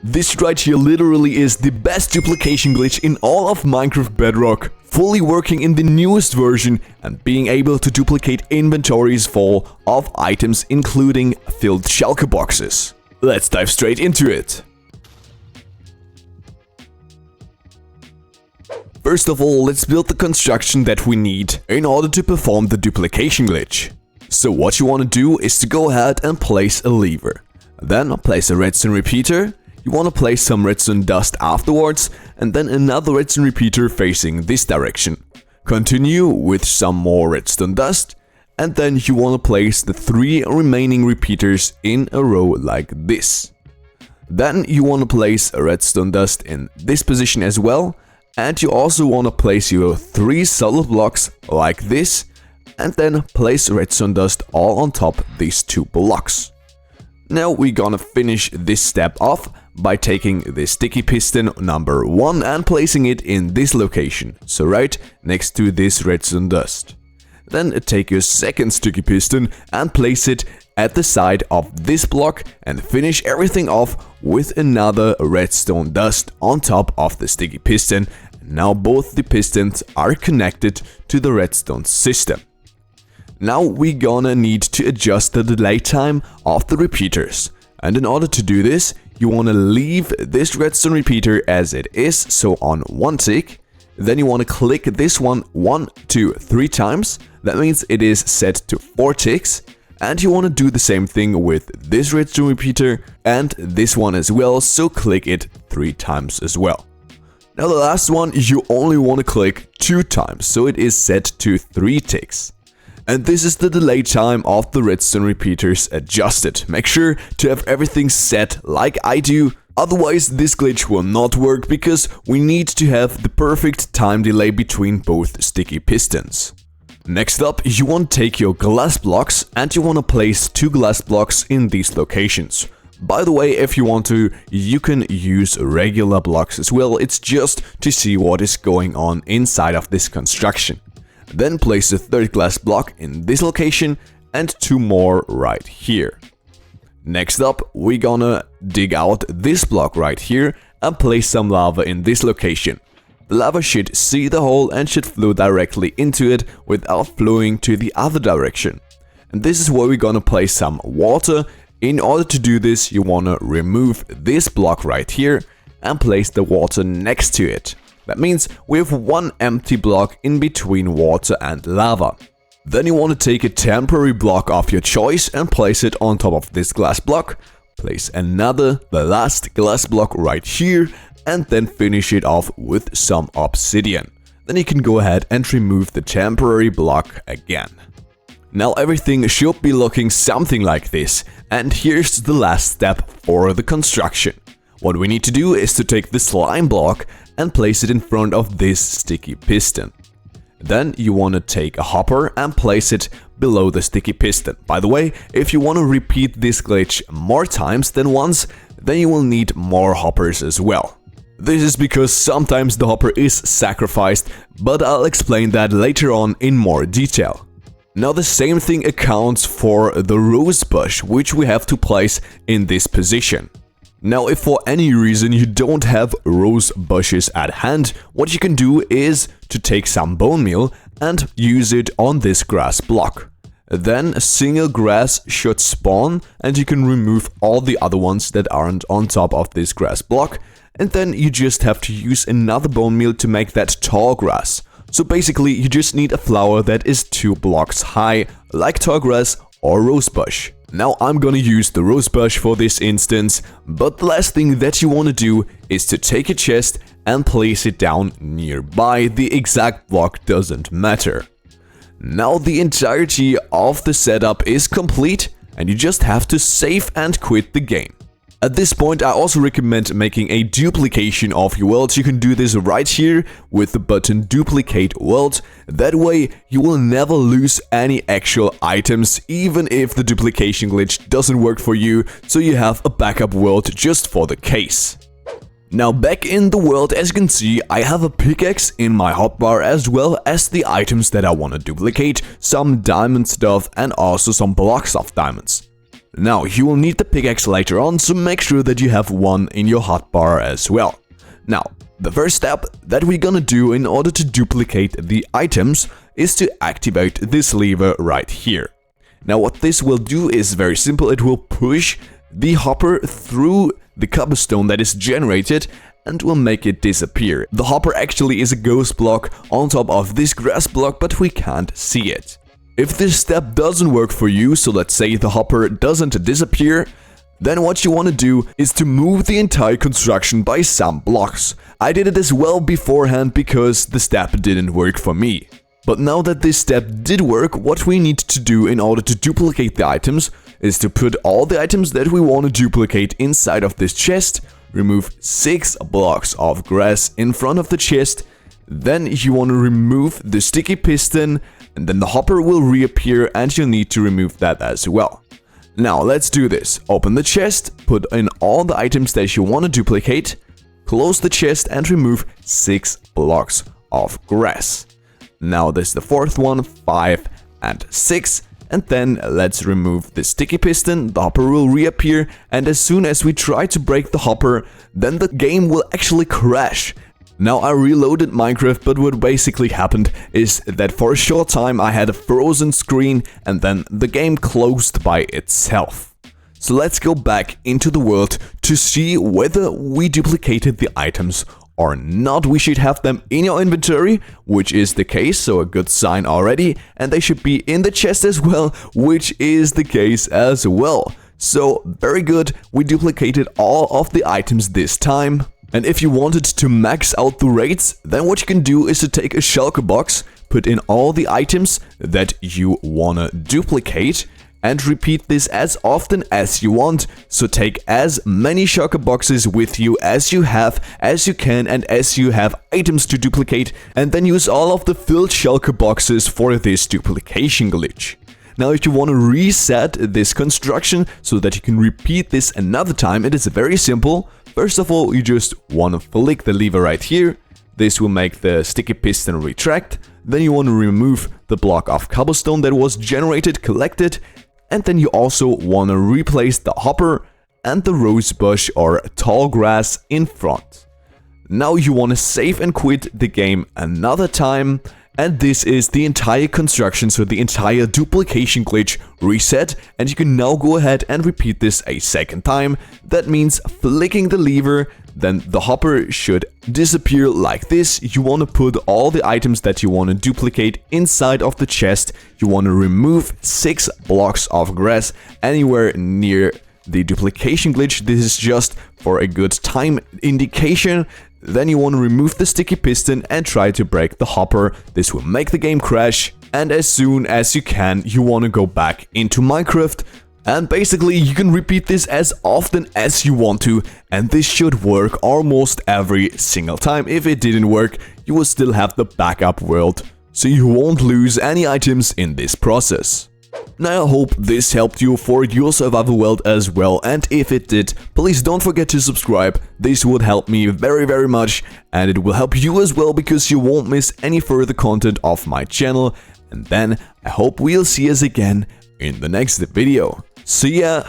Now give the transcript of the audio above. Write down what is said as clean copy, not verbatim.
This right here literally is the best duplication glitch in all of Minecraft Bedrock, fully working in the newest version and being able to duplicate inventories full of items including filled shulker boxes. Let's dive straight into it. First of all, let's build the construction that we need in order to perform the duplication glitch. So what you want to do is to go ahead and place a lever. Then place a redstone repeater. You want to place some redstone dust afterwards, and then another redstone repeater facing this direction. Continue with some more redstone dust, and then you want to place the 3 remaining repeaters in a row like this. Then you want to place a redstone dust in this position as well, and you also want to place your 3 solid blocks like this, and then place redstone dust all on top these 2 blocks. Now we're gonna finish this step off by taking the sticky piston number 1 and placing it in this location, so right next to this redstone dust. Then take your second sticky piston and place it at the side of this block and finish everything off with another redstone dust on top of the sticky piston. Now both the pistons are connected to the redstone system. Now we're gonna need to adjust the delay time of the repeaters, and in order to do this you want to leave this redstone repeater as it is, so on 1 tick. Then you want to click this one 1, 2, 3 times, that means it is set to 4 ticks, and you want to do the same thing with this redstone repeater and this one as well, so click it 3 times as well. Now the last one you only want to click 2 times, so it is set to 3 ticks. And this is the delay time of the redstone repeaters adjusted. Make sure to have everything set like I do, otherwise this glitch will not work because we need to have the perfect time delay between both sticky pistons. Next up, you want to take your glass blocks and you want to place 2 glass blocks in these locations. By the way, if you want to, you can use regular blocks as well, it's just to see what is going on inside of this construction. Then place the 3rd glass block in this location and 2 more right here. Next up, we're gonna dig out this block right here and place some lava in this location. The lava should see the hole and should flow directly into it without flowing to the other direction. And this is where we're gonna place some water. In order to do this, you wanna remove this block right here and place the water next to it. That means we have 1 empty block in between water and lava. Then you want to take a temporary block of your choice and place it on top of this glass block. Place the last glass block right here, and then finish it off with some obsidian. Then you can go ahead and remove the temporary block again. Now everything should be looking something like this, and here's the last step for the construction. What we need to do is to take the slime block and place it in front of this sticky piston. Then you want to take a hopper and place it below the sticky piston. By the way, if you want to repeat this glitch more times than once, then you will need more hoppers as well. This is because sometimes the hopper is sacrificed, but I'll explain that later on in more detail. Now the same thing accounts for the rose bush, which we have to place in this position. Now, if for any reason you don't have rose bushes at hand, what you can do is to take some bone meal and use it on this grass block. Then a single grass should spawn and you can remove all the other ones that aren't on top of this grass block, and then you just have to use another bone meal to make that tall grass. So basically you just need a flower that is 2 blocks high, like tall grass or rose bush. Now I'm gonna use the rose bush for this instance, but the last thing that you wanna do is to take a chest and place it down nearby. The exact block doesn't matter. Now the entirety of the setup is complete and you just have to save and quit the game. At this point, I also recommend making a duplication of your world. You can do this right here with the button duplicate world. That way you will never lose any actual items, even if the duplication glitch doesn't work for you, so you have a backup world just for the case. Now back in the world, as you can see, I have a pickaxe in my hotbar as well as the items that I want to duplicate, some diamond stuff and also some blocks of diamonds. Now, you will need the pickaxe later on, so make sure that you have one in your hotbar as well. Now, the first step that we're gonna do in order to duplicate the items is to activate this lever right here. Now, what this will do is very simple. It will push the hopper through the cobblestone that is generated and will make it disappear. The hopper actually is a ghost block on top of this grass block, but we can't see it. If this step doesn't work for you, so let's say the hopper doesn't disappear, then what you want to do is to move the entire construction by some blocks. I did it as well beforehand because the step didn't work for me. But now that this step did work, what we need to do in order to duplicate the items is to put all the items that we want to duplicate inside of this chest, remove 6 blocks of grass in front of the chest, then you want to remove the sticky piston, and then the hopper will reappear and you'll need to remove that as well. Now let's do this. Open the chest, put in all the items that you want to duplicate, close the chest and remove 6 blocks of grass. Now this is the fourth one, 5 and 6. And then let's remove the sticky piston, the hopper will reappear, and as soon as we try to break the hopper, then the game will actually crash. Now I reloaded Minecraft, but what basically happened is that for a short time I had a frozen screen and then the game closed by itself. So let's go back into the world to see whether we duplicated the items or not. We should have them in your inventory, which is the case, so a good sign already, and they should be in the chest as well, which is the case as well. So very good, we duplicated all of the items this time. And if you wanted to max out the rates, then what you can do is to take a shulker box, put in all the items that you wanna duplicate, and repeat this as often as you want. So take as many shulker boxes with you as you can, and as you have items to duplicate, and then use all of the filled shulker boxes for this duplication glitch. Now, if you want to reset this construction so that you can repeat this another time, it is very simple. First of all, you just want to flick the lever right here. This will make the sticky piston retract. Then you want to remove the block of cobblestone that was generated, collected. And then you also want to replace the hopper and the rose bush or tall grass in front. Now you want to save and quit the game another time. And this is the entire construction, so the entire duplication glitch reset, and you can now go ahead and repeat this a second time. That means flicking the lever, then the hopper should disappear like this. You want to put all the items that you want to duplicate inside of the chest. You want to remove 6 blocks of grass anywhere near the duplication glitch. This is just for a good time indication. Then you want to remove the sticky piston and try to break the hopper. This will make the game crash. And as soon as you can, you want to go back into Minecraft. And basically, you can repeat this as often as you want to. And this should work almost every single time. If it didn't work, you will still have the backup world, so you won't lose any items in this process. Now I hope this helped you for your survival world as well, and if it did, please don't forget to subscribe. This would help me very much, and it will help you as well because you won't miss any further content of my channel. And then I hope we'll see us again in the next video. See ya!